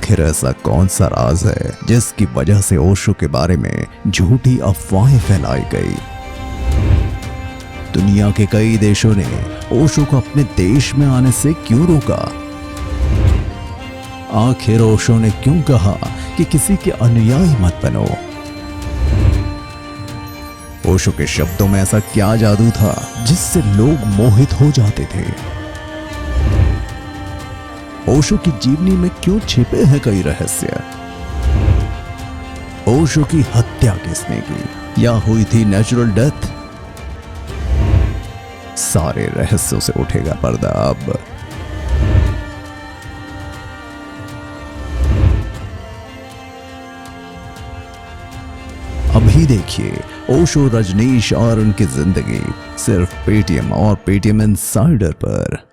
आखिर ऐसा कौन सा राज है जिसकी वजह से ओशो के बारे में झूठी अफवाहें फैलाई गई। दुनिया के कई देशों ने ओशो को अपने देश में आने से क्यों रोका? आखिर ओशो ने क्यों कहा कि किसी के अनुयायी मत बनो? ओशो के शब्दों में ऐसा क्या जादू था जिससे लोग मोहित हो जाते थे? ओशो की जीवनी में क्यों छिपे हैं कई रहस्य? ओशो की हत्या किसने की या हुई थी नेचुरल डेथ? सारे रहस्यों से उठेगा पर्दा अब। अभी देखिए ओशो, रजनीश और उनकी जिंदगी सिर्फ पेटीएम और पेटीएम इनसाइडर पर।